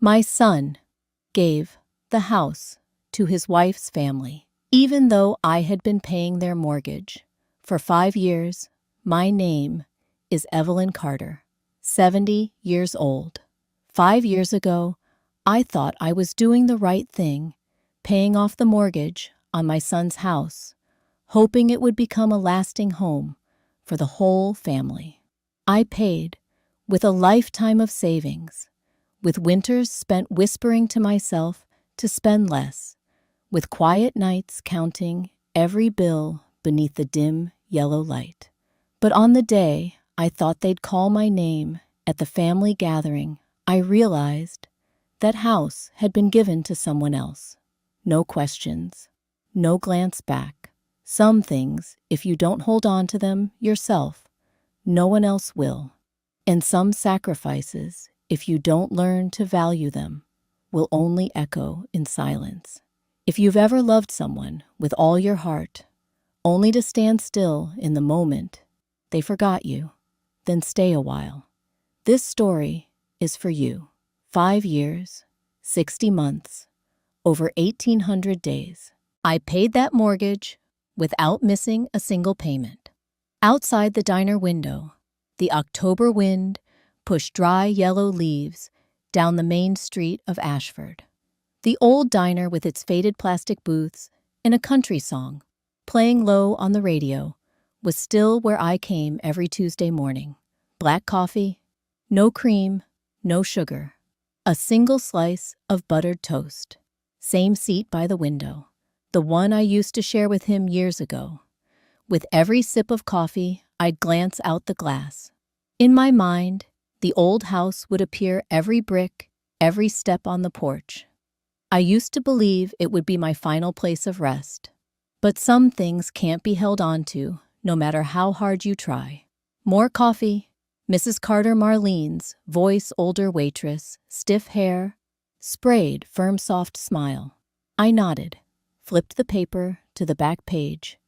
My son gave the house to his wife's family, even though I had been paying their mortgage. For 5 years, my name is Evelyn Carter, 70 years old. 5 years ago, I thought I was doing the right thing, paying off the mortgage on my son's house, hoping it would become a lasting home for the whole family. I paid with a lifetime of savings, with winters spent whispering to myself to spend less, with quiet nights counting every bill beneath the dim yellow light. But on the day I thought they'd call my name at the family gathering, I realized that house had been given to someone else. No questions, no glance back. Some things, if you don't hold on to them yourself, no one else will. And some sacrifices, if you don't learn to value them, will only echo in silence. If you've ever loved someone with all your heart, only to stand still in the moment they forgot you, then stay a while. This story is for you. 5 years, 60 months, over 1,800 days. I paid that mortgage without missing a single payment. Outside the diner window, the October wind pushed dry yellow leaves down the main street of Ashford. The old diner with its faded plastic booths and a country song playing low on the radio was still where I came every Tuesday morning. Black coffee, no cream, no sugar, a single slice of buttered toast. Same seat by the window, the one I used to share with him years ago. With every sip of coffee, I'd glance out the glass. In my mind, the old house would appear every brick, every step on the porch. I used to believe it would be my final place of rest. But some things can't be held on to, no matter how hard you try. More coffee. Mrs. Carter Marlene's voice, older waitress, stiff hair, sprayed, firm, soft smile. I nodded, flipped the paper to the back page,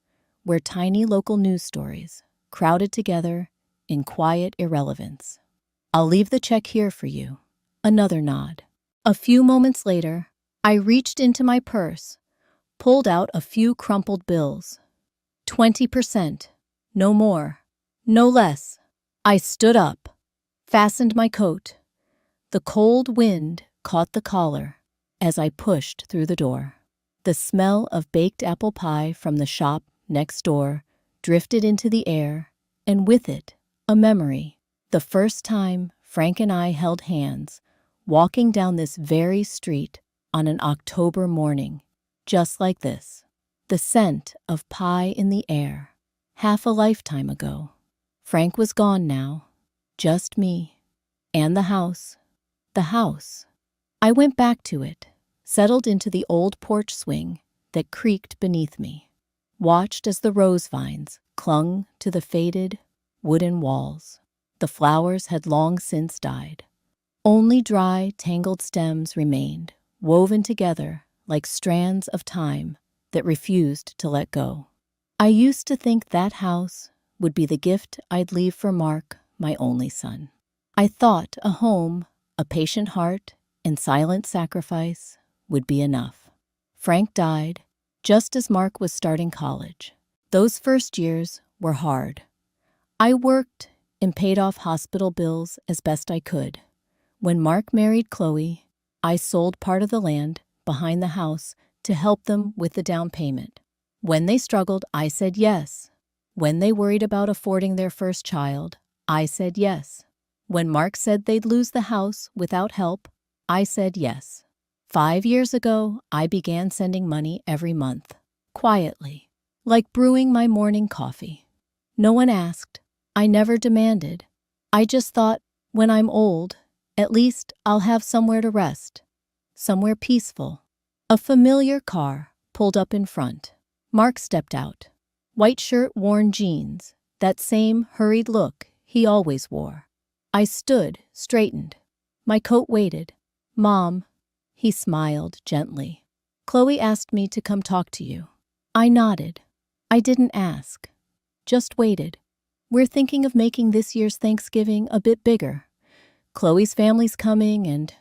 where tiny local news stories crowded together in quiet irrelevance. I'll leave the check here for you. Another nod. A few moments later, I reached into my purse, pulled out a few crumpled bills. 20%. No more. No less. I stood up, fastened my coat. The cold wind caught the collar as I pushed through the door. The smell of baked apple pie from the shop next door drifted into the air, and with it, a memory. The first time Frank and I held hands, walking down this very street on an October morning, just like this. The scent of pie in the air, half a lifetime ago. Frank was gone now, just me, and the house. The house. I went back to it, settled into the old porch swing that creaked beneath me, watched as the rose vines clung to the faded wooden walls. The flowers had long since died. Only dry, tangled stems remained, woven together like strands of time that refused to let go. I used to think that house would be the gift I'd leave for Mark, my only son. I thought a home, a patient heart, and silent sacrifice would be enough. Frank died just as Mark was starting college. Those first years were hard. I worked and paid off hospital bills as best I could. When Mark married Chloe, I sold part of the land behind the house to help them with the down payment. When they struggled, I said yes. When they worried about affording their first child, I said yes. When Mark said they'd lose the house without help, I said yes. 5 years ago, I began sending money every month, quietly, like brewing my morning coffee. No one asked. I never demanded. I just thought, when I'm old, at least I'll have somewhere to rest, somewhere peaceful. A familiar car pulled up in front. Mark stepped out. White shirt, worn jeans, that same hurried look he always wore. I stood, straightened. My coat waited. Mom, he smiled gently. Chloe asked me to come talk to you. I nodded. I didn't ask, just waited. We're thinking of making this year's Thanksgiving a bit bigger. Chloe's family's coming and,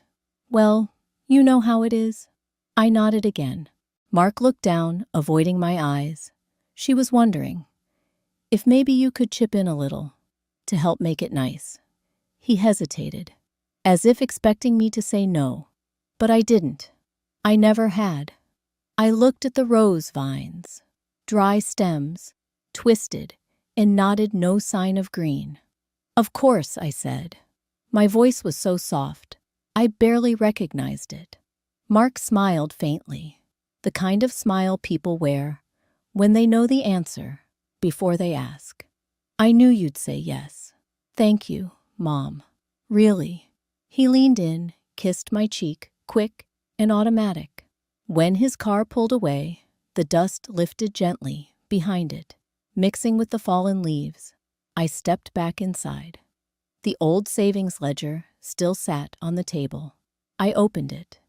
Well, you know how it is. I nodded again. Mark looked down, avoiding my eyes. She was wondering if maybe you could chip in a little to help make it nice. He hesitated, as if expecting me to say no, but I didn't. I never had. I looked at the rose vines, dry stems, twisted, and nodded no sign of green. Of course, I said. My voice was so soft, I barely recognized it. Mark smiled faintly, the kind of smile people wear when they know the answer before they ask. I knew you'd say yes. Thank you, Mom. Really. He leaned in, kissed my cheek, quick and automatic. When his car pulled away, the dust lifted gently behind it, mixing with the fallen leaves. I stepped back inside. The old savings ledger still sat on the table. I opened it.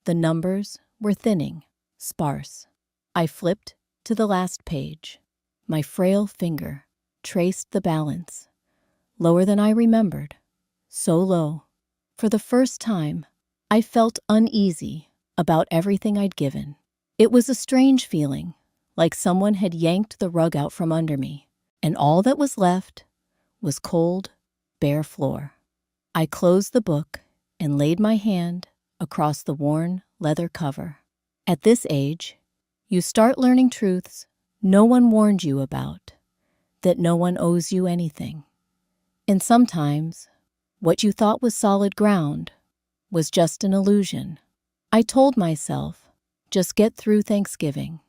The numbers were thinning, sparse. I flipped to the last page. My frail finger traced the balance. Lower than I remembered. So low. For the first time, I felt uneasy about everything I'd given. It was a strange feeling, like someone had yanked the rug out from under me, and all that was left was cold, bare floor. I closed the book and laid my hand across the worn leather cover. At this age, you start learning truths no one warned you about, that no one owes you anything. And sometimes, what you thought was solid ground was just an illusion. I told myself, just get through Thanksgiving.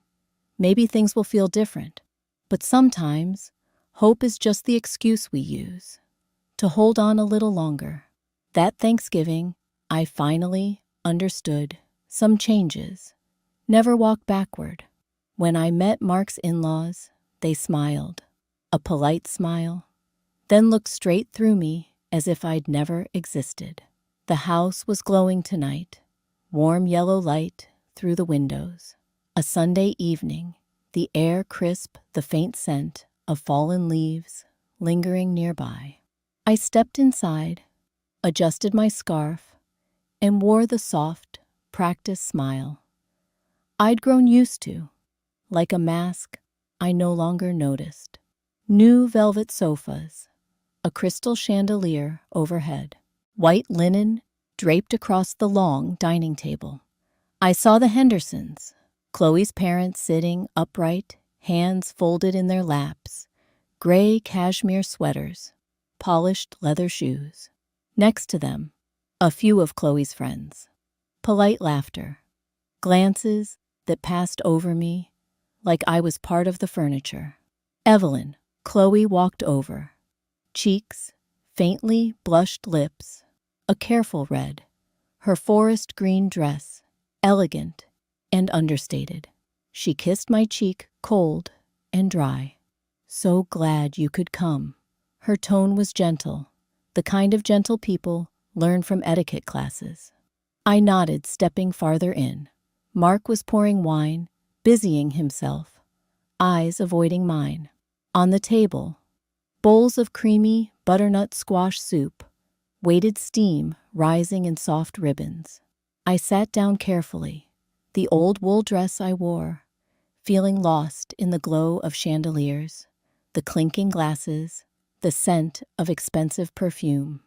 Maybe things will feel different. But sometimes, hope is just the excuse we use to hold on a little longer. That Thanksgiving, I finally understood some changes. Never walk backward. When I met Mark's in-laws, they smiled, a polite smile, then looked straight through me as if I'd never existed. The house was glowing tonight, warm yellow light through the windows. A Sunday evening, the air crisp, the faint scent of fallen leaves lingering nearby. I stepped inside, adjusted my scarf, and wore the soft, practiced smile I'd grown used to, like a mask I no longer noticed. New velvet sofas, a crystal chandelier overhead, white linen draped across the long dining table. I saw the Hendersons, Chloe's parents sitting upright, hands folded in their laps, gray cashmere sweaters, polished leather shoes. Next to them, a few of Chloe's friends. Polite laughter, glances that passed over me like I was part of the furniture. Evelyn, Chloe walked over. Cheeks, faintly blushed lips, a careful red. Her forest green dress, elegant and understated. She kissed my cheek, cold and dry. So glad you could come. Her tone was gentle, the kind of gentle people learn from etiquette classes. I nodded, stepping farther in. Mark was pouring wine, busying himself, eyes avoiding mine. On the table, bowls of creamy butternut squash soup, weighted steam rising in soft ribbons. I sat down carefully, the old wool dress I wore, feeling lost in the glow of chandeliers, the clinking glasses, the scent of expensive perfume.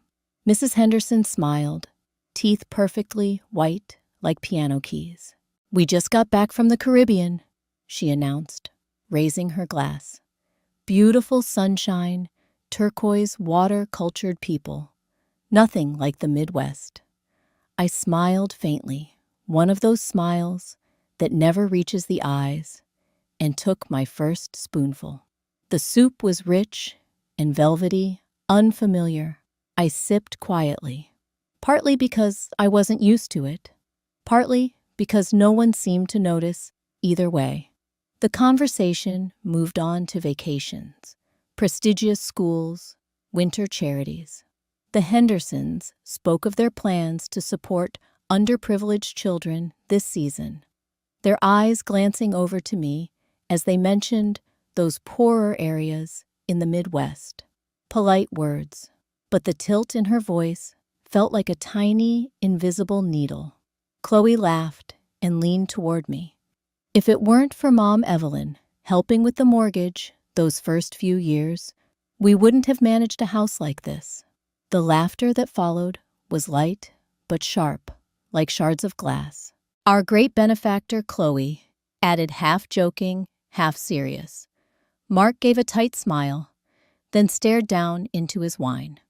Mrs. Henderson smiled, teeth perfectly white like piano keys. "We just got back from the Caribbean," she announced, raising her glass. Beautiful sunshine, turquoise, water-cultured people. Nothing like the Midwest. I smiled faintly, one of those smiles that never reaches the eyes, and took my first spoonful. The soup was rich and velvety, unfamiliar. I sipped quietly, partly because I wasn't used to it, partly because no one seemed to notice either way. The conversation moved on to vacations, prestigious schools, winter charities. The Hendersons spoke of their plans to support underprivileged children this season, their eyes glancing over to me as they mentioned those poorer areas in the Midwest. Polite words, but the tilt in her voice felt like a tiny, invisible needle. Chloe laughed and leaned toward me. If it weren't for Mom Evelyn helping with the mortgage those first few years, we wouldn't have managed a house like this. The laughter that followed was light but sharp, like shards of glass. Our great benefactor, Chloe, added half joking, half serious. Mark gave a tight smile, then stared down into his wine.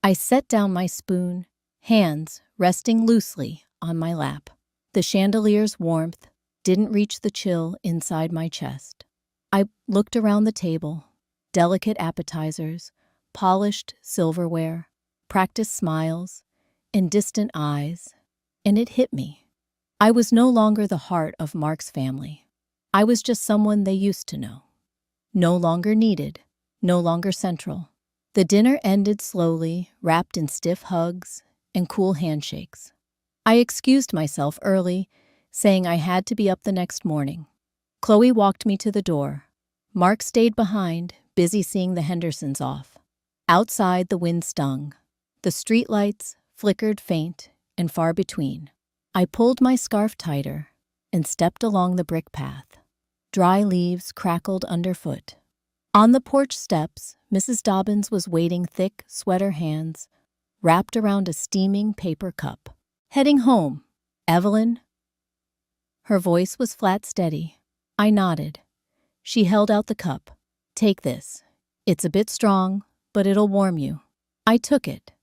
I set down my spoon, hands resting loosely on my lap. The chandelier's warmth didn't reach the chill inside my chest. I looked around the table, delicate appetizers, polished silverware, practiced smiles, and distant eyes, and it hit me. I was no longer the heart of Mark's family. I was just someone they used to know. No longer needed, no longer central. The dinner ended slowly, wrapped in stiff hugs and cool handshakes. I excused myself early, saying I had to be up the next morning. Chloe walked me to the door. Mark stayed behind, busy seeing the Hendersons off. Outside, the wind stung. The streetlights flickered faint and far between. I pulled my scarf tighter and stepped along the brick path. Dry leaves crackled underfoot. On the porch steps, Mrs. Dobbins was waiting, thick sweater hands wrapped around a steaming paper cup. "Heading home, Evelyn?" Her voice was flat, steady. I nodded. She held out the cup. "Take this. It's a bit strong, but it'll warm you." I took it.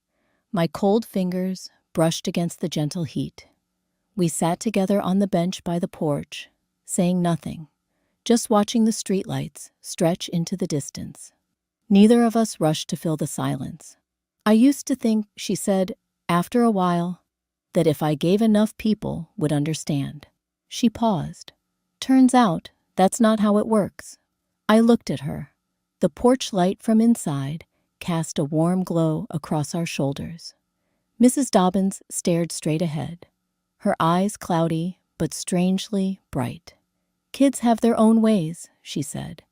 My cold fingers brushed against the gentle heat. We sat together on the bench by the porch, saying nothing, just watching the streetlights stretch into the distance. Neither of us rushed to fill the silence. "I used to think," she said, after a while, "that if I gave enough, people would understand." She paused. "Turns out, that's not how it works." I looked at her. The porch light from inside cast a warm glow across our shoulders. Mrs. Dobbins stared straight ahead, her eyes cloudy but strangely bright. "Kids have their own ways," she said.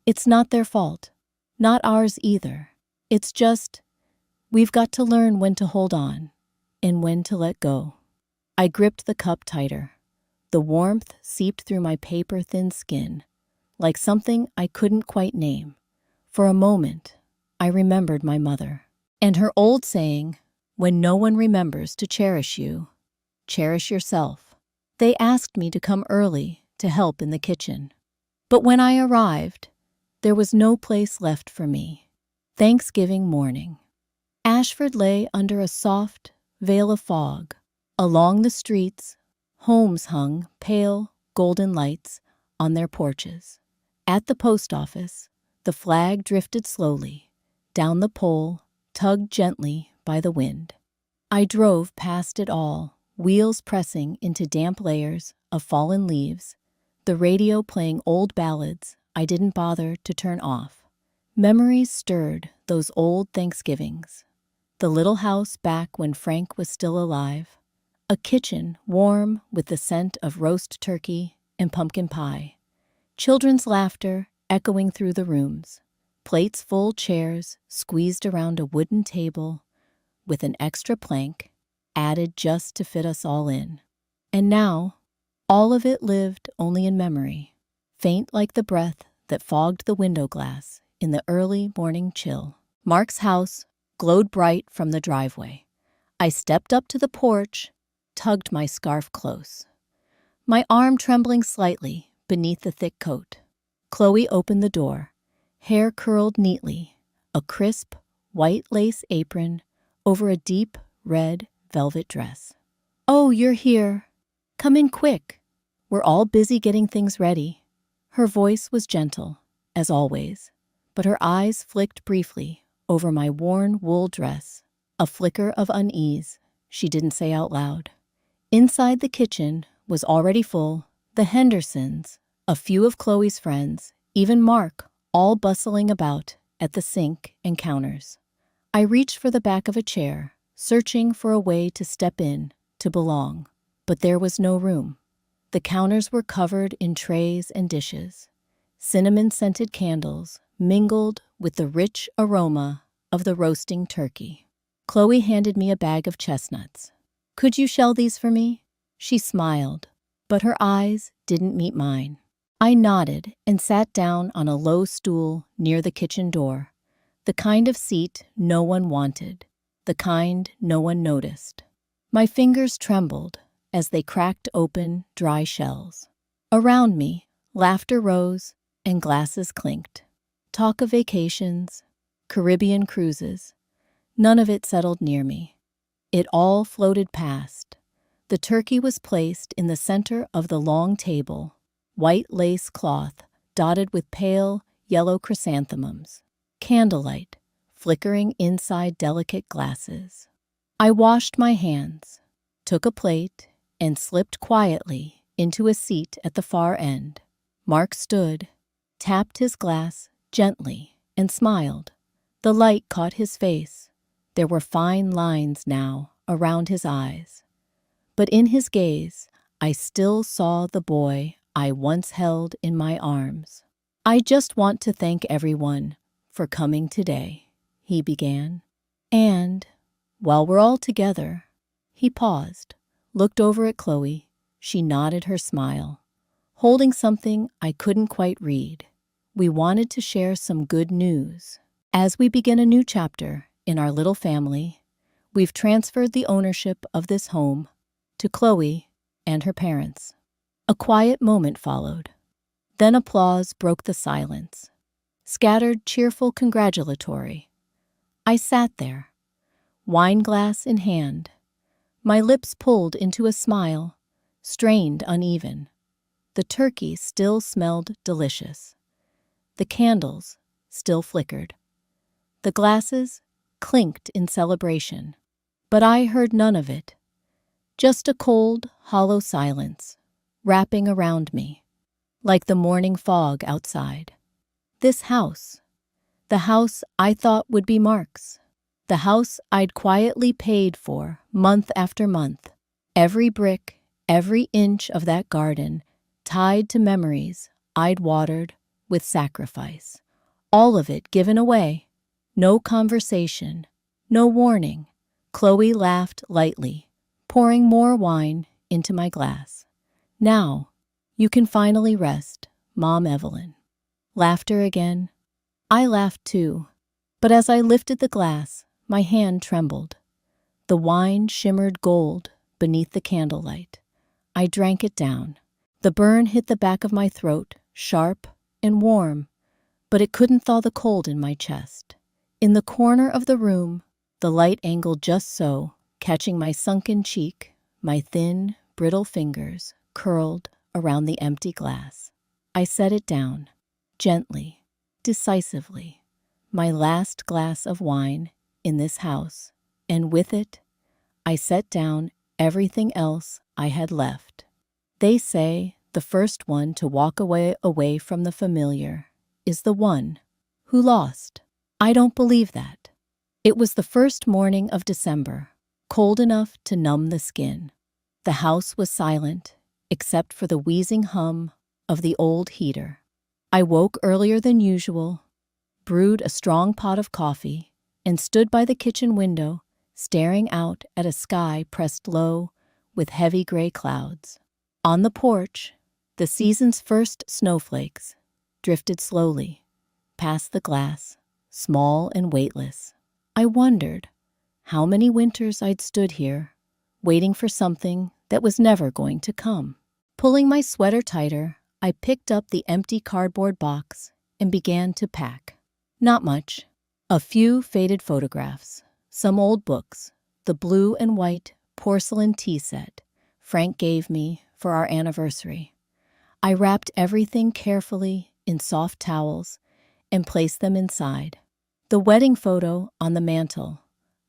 "It's not their fault. Not ours either. It's just, we've got to learn when to hold on and when to let go." I gripped the cup tighter. The warmth seeped through my paper-thin skin, like something I couldn't quite name. For a moment, I remembered my mother and her old saying, "When no one remembers to cherish you, cherish yourself." They asked me to come early to help in the kitchen. But when I arrived, there was no place left for me. Thanksgiving morning. Ashford lay under a soft veil of fog. Along the streets, homes hung pale, golden lights on their porches. At the post office, the flag drifted slowly down the pole, tugged gently by the wind. I drove past it all, wheels pressing into damp layers of fallen leaves, the radio playing old ballads I didn't bother to turn off. Memories stirred those old Thanksgivings. The little house back when Frank was still alive. A kitchen warm with the scent of roast turkey and pumpkin pie. Children's laughter echoing through the rooms. Plates full, chairs squeezed around a wooden table with an extra plank added just to fit us all in. And now, all of it lived only in memory, faint like the breath that fogged the window glass in the early morning chill. Mark's house glowed bright from the driveway. I stepped up to the porch, tugged my scarf close, my arm trembling slightly beneath the thick coat. Chloe opened the door, hair curled neatly, a crisp, white lace apron over a deep red velvet dress. "Oh, you're here. Come in quick. We're all busy getting things ready." Her voice was gentle, as always, but her eyes flicked briefly over my worn wool dress, a flicker of unease she didn't say out loud. Inside the kitchen was already full, the Hendersons, a few of Chloe's friends, even Mark, all bustling about at the sink and counters. I reached for the back of a chair, searching for a way to step in, to belong, but there was no room. The counters were covered in trays and dishes. Cinnamon-scented candles mingled with the rich aroma of the roasting turkey. Chloe handed me a bag of chestnuts. "Could you shell these for me?" She smiled, but her eyes didn't meet mine. I nodded and sat down on a low stool near the kitchen door, the kind of seat no one wanted, the kind no one noticed. My fingers trembled as they cracked open dry shells. Around me, laughter rose and glasses clinked. Talk of vacations, Caribbean cruises, none of it settled near me. It all floated past. The turkey was placed in the center of the long table, white lace cloth dotted with pale yellow chrysanthemums, candlelight flickering inside delicate glasses. I washed my hands, took a plate, and slipped quietly into a seat at the far end. Mark stood, tapped his glass gently, and smiled. The light caught his face. There were fine lines now around his eyes. But in his gaze, I still saw the boy I once held in my arms. "I just want to thank everyone for coming today," he began. "And, while we're all together," he paused, looked over at Chloe. She nodded her smile, holding something I couldn't quite read. "We wanted to share some good news. As we begin a new chapter in our little family, we've transferred the ownership of this home to Chloe and her parents." A quiet moment followed. Then applause broke the silence, scattered cheerful congratulatory. I sat there, wine glass in hand, my lips pulled into a smile, strained uneven. The turkey still smelled delicious. The candles still flickered. The glasses clinked in celebration. But I heard none of it. Just a cold, hollow silence wrapping around me, like the morning fog outside. This house, the house I thought would be Mark's, the house I'd quietly paid for month after month, every brick, every inch of that garden tied to memories I'd watered with sacrifice, all of it given away. No conversation, no warning. Chloe laughed lightly, pouring more wine into my glass. "Now, you can finally rest, Mom Evelyn." Laughter again. I laughed too, but as I lifted the glass, my hand trembled. The wine shimmered gold beneath the candlelight. I drank it down. The burn hit the back of my throat, sharp and warm, but it couldn't thaw the cold in my chest. In the corner of the room, the light angled just so, catching my sunken cheek, my thin, brittle fingers curled around the empty glass. I set it down, gently, decisively, my last glass of wine in this house, and with it, I set down everything else I had left. They say the first one to walk away from the familiar is the one who lost. I don't believe that. It was the first morning of December, cold enough to numb the skin. The house was silent, except for the wheezing hum of the old heater. I woke earlier than usual, brewed a strong pot of coffee, and stood by the kitchen window, staring out at a sky pressed low with heavy gray clouds. On the porch, the season's first snowflakes drifted slowly past the glass, small and weightless. I wondered how many winters I'd stood here, waiting for something that was never going to come. Pulling my sweater tighter, I picked up the empty cardboard box and began to pack. Not much. A few faded photographs, some old books, the blue and white porcelain tea set Frank gave me for our anniversary. I wrapped everything carefully in soft towels and placed them inside. The wedding photo on the mantel.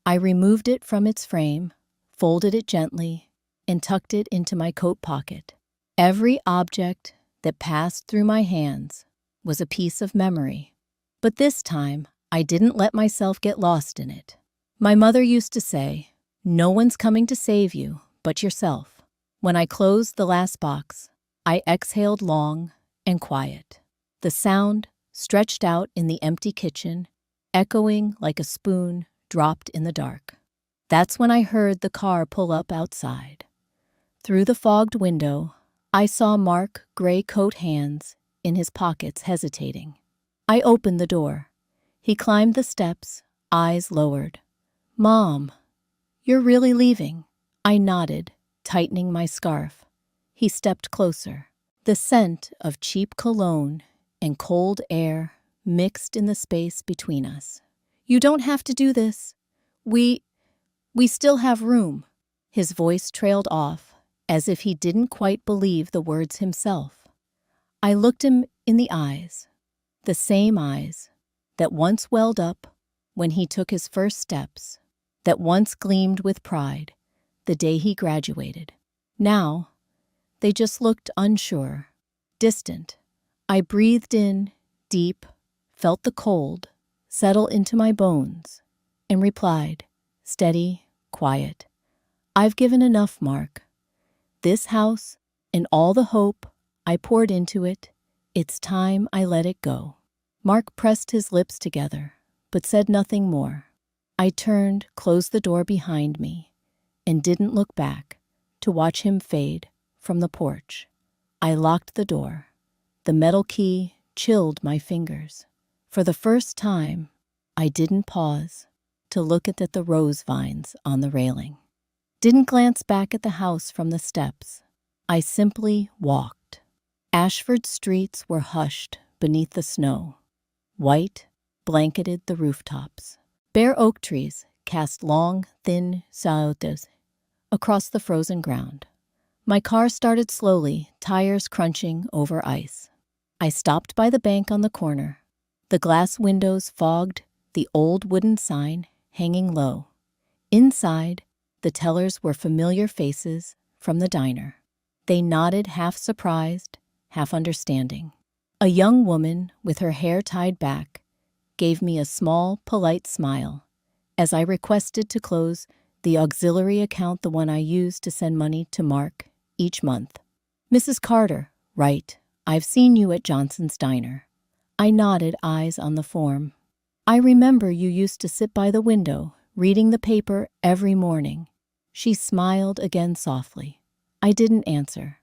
I removed it from its frame, folded it gently, and tucked it into my coat pocket. Every object that passed through my hands was a piece of memory. But this time, I didn't let myself get lost in it. My mother used to say, "No one's coming to save you but yourself." When I closed the last box, I exhaled long and quiet. The sound stretched out in the empty kitchen, echoing like a spoon dropped in the dark. That's when I heard the car pull up outside. Through the fogged window, I saw Mark, gray coat hands in his pockets, hesitating. I opened the door. He climbed the steps, eyes lowered. "Mom, you're really leaving?" I nodded, tightening my scarf. He stepped closer. The scent of cheap cologne and cold air mixed in the space between us. "You don't have to do this. We still have room." His voice trailed off, as if he didn't quite believe the words himself. I looked him in the eyes, the same eyes that once welled up when he took his first steps, that once gleamed with pride the day he graduated. Now, they just looked unsure, distant. I breathed in, deep, felt the cold settle into my bones, and replied, steady, quiet, "I've given enough, Mark. This house and all the hope I poured into it, it's time I let it go." Mark pressed his lips together, but said nothing more. I turned, closed the door behind me, and didn't look back to watch him fade from the porch. I locked the door. The metal key chilled my fingers. For the first time, I didn't pause to look at the rose vines on the railing. Didn't glance back at the house from the steps. I simply walked. Ashford's streets were hushed beneath the snow. White blanketed the rooftops. Bare oak trees cast long, thin shadows across the frozen ground. My car started slowly, tires crunching over ice. I stopped by the bank on the corner. The glass windows fogged the old wooden sign hanging low. Inside, the tellers were familiar faces from the diner. They nodded, half surprised, half understanding. A young woman with her hair tied back gave me a small, polite smile as I requested to close the auxiliary account, the one I used to send money to Mark each month. "Mrs. Carter, right, I've seen you at Johnson's Diner." I nodded, eyes on the form. "I remember you used to sit by the window, reading the paper every morning." She smiled again softly. I didn't answer.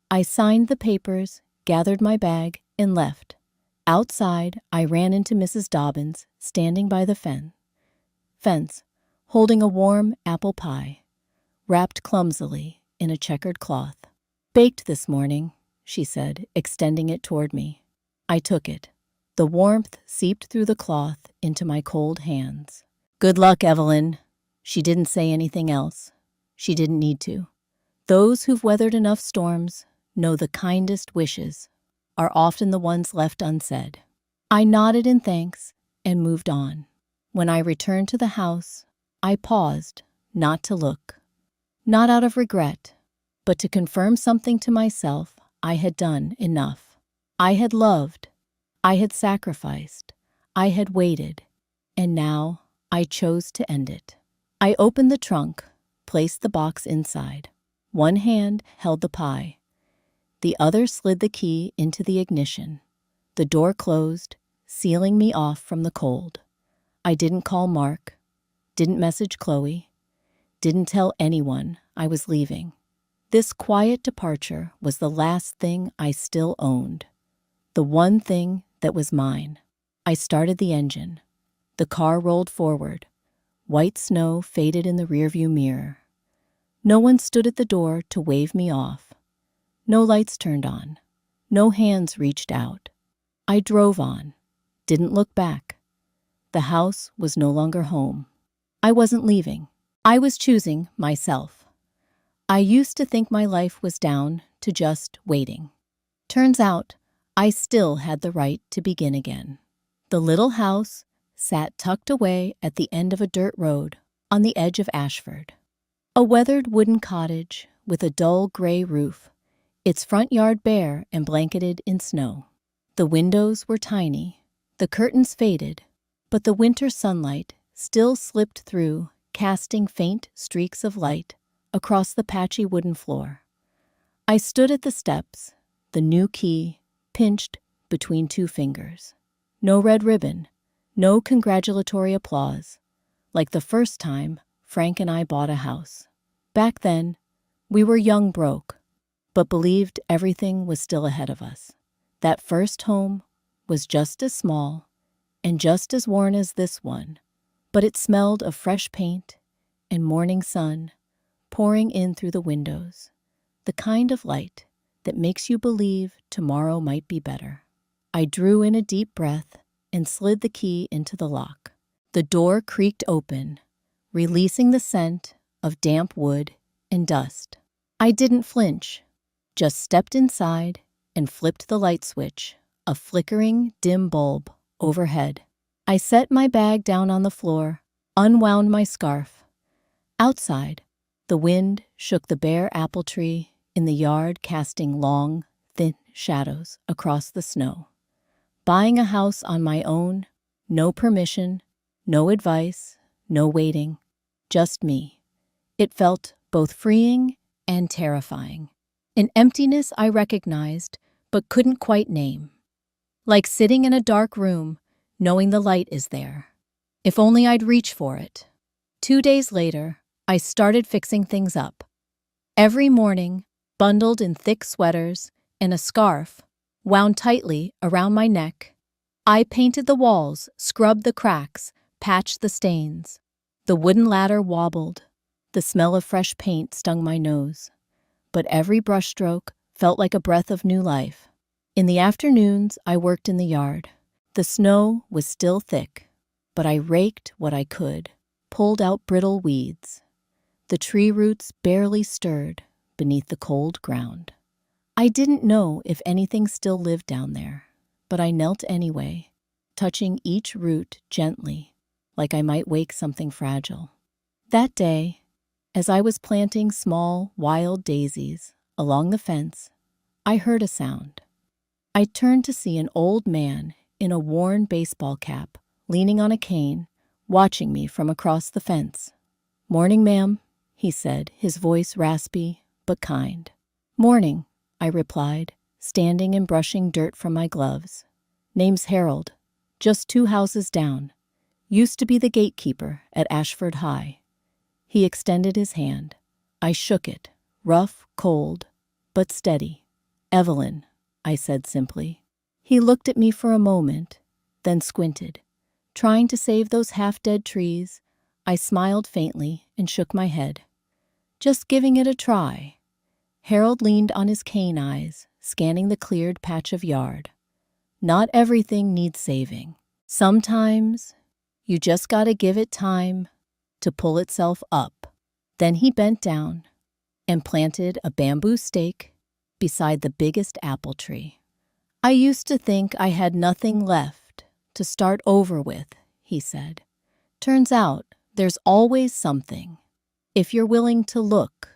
I signed the papers, gathered my bag, and left. Outside, I ran into Mrs. Dobbins, standing by the fence, holding a warm apple pie, wrapped clumsily in a checkered cloth. "Baked this morning," she said, extending it toward me. I took it. The warmth seeped through the cloth into my cold hands. "Good luck, Evelyn." She didn't say anything else. She didn't need to. Those who've weathered enough storms know the kindest wishes are often the ones left unsaid. I nodded in thanks and moved on. When I returned to the house, I paused, not to look. Not out of regret, but to confirm something to myself. I had done enough. I had loved. I had sacrificed. I had waited. And now I chose to end it. I opened the trunk, placed the box inside. One hand held the pie. The other slid the key into the ignition. The door closed, sealing me off from the cold. I didn't call Mark, didn't message Chloe, didn't tell anyone I was leaving. This quiet departure was the last thing I still owned, the one thing that was mine. I started the engine. The car rolled forward. White snow faded in the rearview mirror. No one stood at the door to wave me off. No lights turned on. No hands reached out. I drove on, didn't look back. The house was no longer home. I wasn't leaving. I was choosing myself. I used to think my life was down to just waiting. Turns out, I still had the right to begin again. The little house sat tucked away at the end of a dirt road on the edge of Ashford. A weathered wooden cottage with a dull gray roof, its front yard bare and blanketed in snow. The windows were tiny, the curtains faded, but the winter sunlight still slipped through, casting faint streaks of light across the patchy wooden floor. I stood at the steps, the new key pinched between two fingers. No red ribbon, no congratulatory applause. Like the first time, Frank and I bought a house. Back then, we were young broke, but believed everything was still ahead of us. That first home was just as small and just as worn as this one, but it smelled of fresh paint and morning sun pouring in through the windows, the kind of light that makes you believe tomorrow might be better. I drew in a deep breath and slid the key into the lock. The door creaked open, releasing the scent of damp wood and dust. I didn't flinch, just stepped inside and flipped the light switch, a flickering, dim bulb overhead. I set my bag down on the floor, unwound my scarf. Outside, the wind shook the bare apple tree in the yard, casting long, thin shadows across the snow. Buying a house on my own, no permission, no advice, no waiting, just me. It felt both freeing and terrifying. An emptiness I recognized but couldn't quite name. Like sitting in a dark room, knowing the light is there. If only I'd reach for it. 2 days later, I started fixing things up. Every morning, bundled in thick sweaters and a scarf wound tightly around my neck, I painted the walls, scrubbed the cracks, patched the stains. The wooden ladder wobbled. The smell of fresh paint stung my nose. But every brushstroke felt like a breath of new life. In the afternoons, I worked in the yard. The snow was still thick, but I raked what I could, pulled out brittle weeds. The tree roots barely stirred beneath the cold ground. I didn't know if anything still lived down there, but I knelt anyway, touching each root gently, like I might wake something fragile. That day, as I was planting small, wild daisies along the fence, I heard a sound. I turned to see an old man in a worn baseball cap, leaning on a cane, watching me from across the fence. "Morning, ma'am," he said, his voice raspy but kind. "Morning," I replied, standing and brushing dirt from my gloves. "Name's Harold, just 2 houses down. Used to be the gatekeeper at Ashford High." He extended his hand. I shook it, rough, cold, but steady. "Evelyn," I said simply. He looked at me for a moment, then squinted. Trying to save those half-dead trees, I smiled faintly and shook my head. "Just giving it a try." Harold leaned on his cane eyes, scanning the cleared patch of yard. "Not everything needs saving. Sometimes you just gotta give it time to pull itself up." Then he bent down and planted a bamboo stake beside the biggest apple tree. "I used to think I had nothing left to start over with," he said. "Turns out there's always something, if you're willing to look."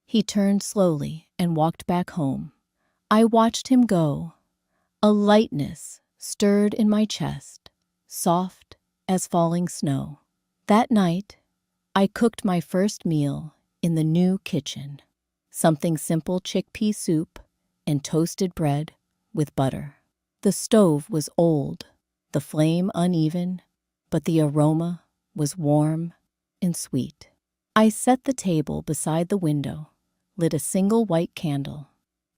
He turned slowly and walked back home. I watched him go. A lightness stirred in my chest, soft as falling snow. That night, I cooked my first meal in the new kitchen. Something simple: chickpea soup and toasted bread with butter. The stove was old, the flame uneven, but the aroma was warm and sweet. I set the table beside the window, lit a single white candle.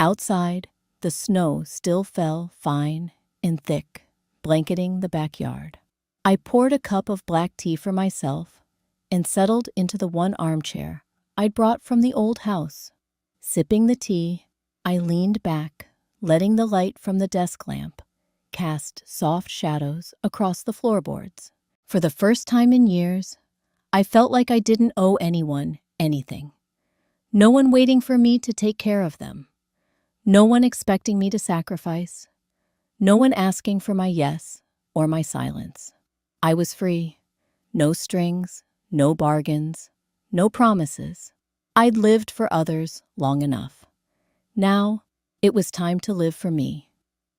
Outside, the snow still fell fine and thick, blanketing the backyard. I poured a cup of black tea for myself and settled into the one armchair I'd brought from the old house. Sipping the tea, I leaned back, letting the light from the desk lamp cast soft shadows across the floorboards. For the first time in years, I felt like I didn't owe anyone anything. No one waiting for me to take care of them. No one expecting me to sacrifice. No one asking for my yes or my silence. I was free. No strings, no bargains, no promises. I'd lived for others long enough. Now, it was time to live for me.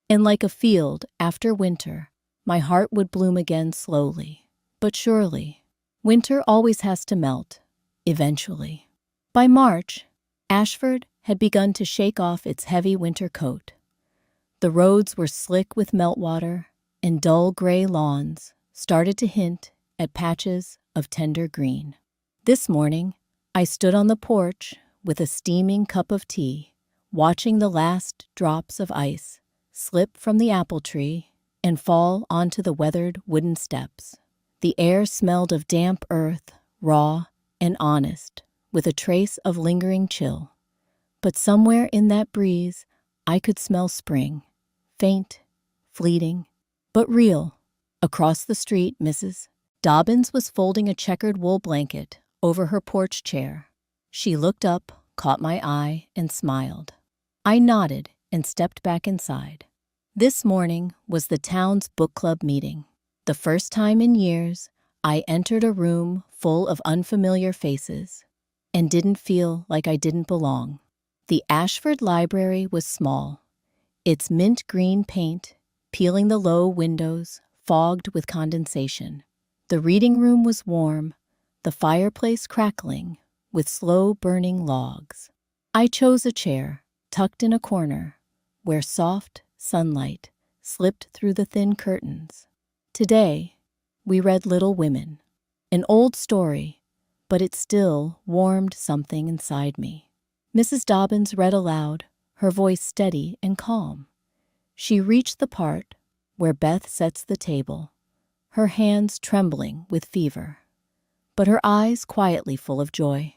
And like a field after winter, my heart would bloom again slowly, but surely. Winter always has to melt, eventually. By March, Ashford had begun to shake off its heavy winter coat. The roads were slick with meltwater, and dull gray lawns started to hint at patches of tender green. This morning, I stood on the porch with a steaming cup of tea, watching the last drops of ice slip from the apple tree and fall onto the weathered wooden steps. The air smelled of damp earth, raw and honest, with a trace of lingering chill. But somewhere in that breeze, I could smell spring, faint, fleeting, but real. Across the street, Mrs. Dobbins was folding a checkered wool blanket over her porch chair. She looked up, caught my eye, and smiled. I nodded and stepped back inside. This morning was the town's book club meeting. The first time in years, I entered a room full of unfamiliar faces and didn't feel like I didn't belong. The Ashford Library was small, its mint green paint peeling the low windows, fogged with condensation. The reading room was warm, the fireplace crackling with slow-burning logs. I chose a chair, tucked in a corner, where soft sunlight slipped through the thin curtains. Today, we read Little Women, an old story, but it still warmed something inside me. Mrs. Dobbins read aloud, her voice steady and calm. She reached the part where Beth sets the table, her hands trembling with fever, but her eyes quietly full of joy.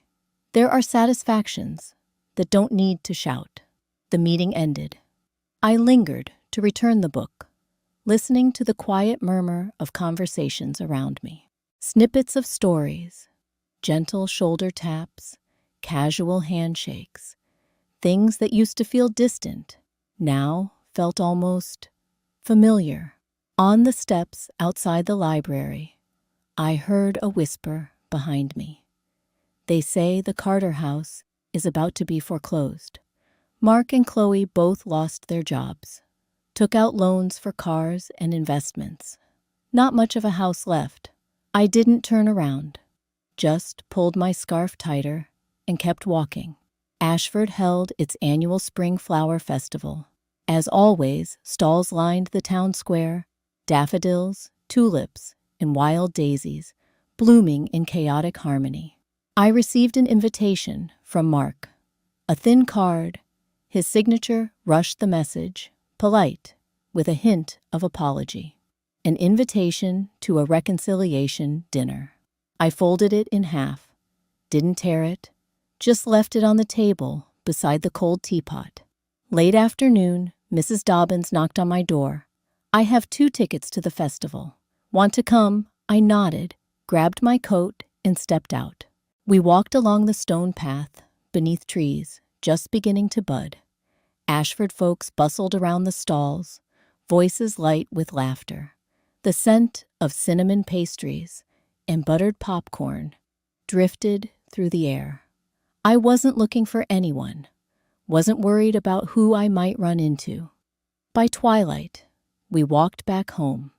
There are satisfactions that don't need to shout. The meeting ended. I lingered to return the book, listening to the quiet murmur of conversations around me. Snippets of stories, gentle shoulder taps, casual handshakes, things that used to feel distant, now felt almost familiar. On the steps outside the library, I heard a whisper behind me. They say the Carter house is about to be foreclosed. Mark and Chloe both lost their jobs, took out loans for cars and investments. Not much of a house left. I didn't turn around, just pulled my scarf tighter and kept walking. Ashford held its annual Spring Flower Festival. As always, stalls lined the town square, daffodils, tulips, and wild daisies, blooming in chaotic harmony. I received an invitation from Mark. A thin card, his signature rushed the message, polite, with a hint of apology. An invitation to a reconciliation dinner. I folded it in half, didn't tear it, just left it on the table beside the cold teapot. Late afternoon, Mrs. Dobbins knocked on my door. I have 2 tickets to the festival. Want to come? I nodded, grabbed my coat, and stepped out. We walked along the stone path, beneath trees, just beginning to bud. Ashford folks bustled around the stalls, voices light with laughter. The scent of cinnamon pastries and buttered popcorn drifted through the air. I wasn't looking for anyone, wasn't worried about who I might run into. By twilight, we walked back home.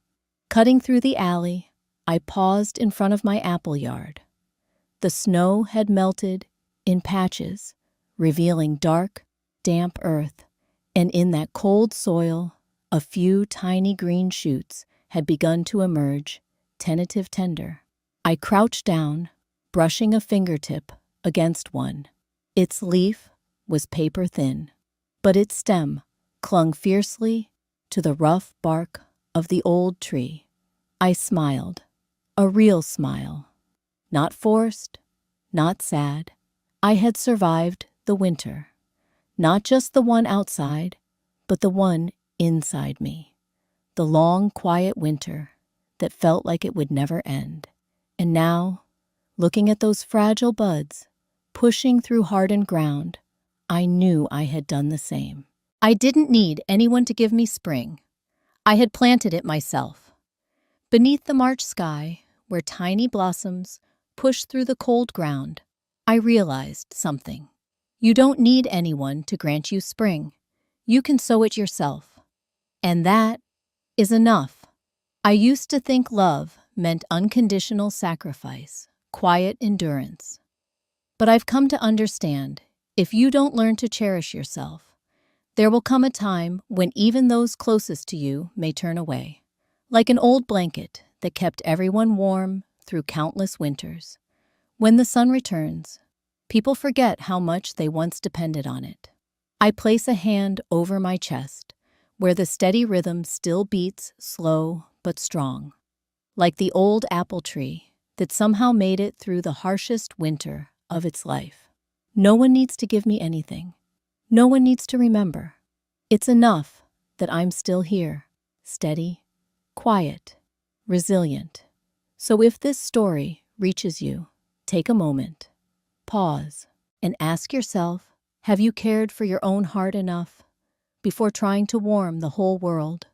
Cutting through the alley, I paused in front of my apple yard. The snow had melted in patches, revealing dark, damp earth, and in that cold soil, a few tiny green shoots had begun to emerge, tentative tender. I crouched down, brushing a fingertip against one. Its leaf was paper thin, but its stem clung fiercely to the rough bark of the old tree. I smiled, a real smile. Not forced, not sad. I had survived the winter. Not just the one outside, but the one inside me. The long, quiet winter that felt like it would never end. And now, looking at those fragile buds, pushing through hardened ground, I knew I had done the same. I didn't need anyone to give me spring. I had planted it myself. Beneath the March sky, where tiny blossoms pushed through the cold ground, I realized something. You don't need anyone to grant you spring. You can sow it yourself. And that is enough. I used to think love meant unconditional sacrifice, quiet endurance. But I've come to understand, if you don't learn to cherish yourself, there will come a time when even those closest to you may turn away, like an old blanket that kept everyone warm through countless winters. When the sun returns, people forget how much they once depended on it. I place a hand over my chest, where the steady rhythm still beats slow but strong, like the old apple tree that somehow made it through the harshest winter of its life. No one needs to give me anything. No one needs to remember. It's enough that I'm still here, steady, quiet, resilient. So if this story reaches you, take a moment, pause, and ask yourself, have you cared for your own heart enough before trying to warm the whole world?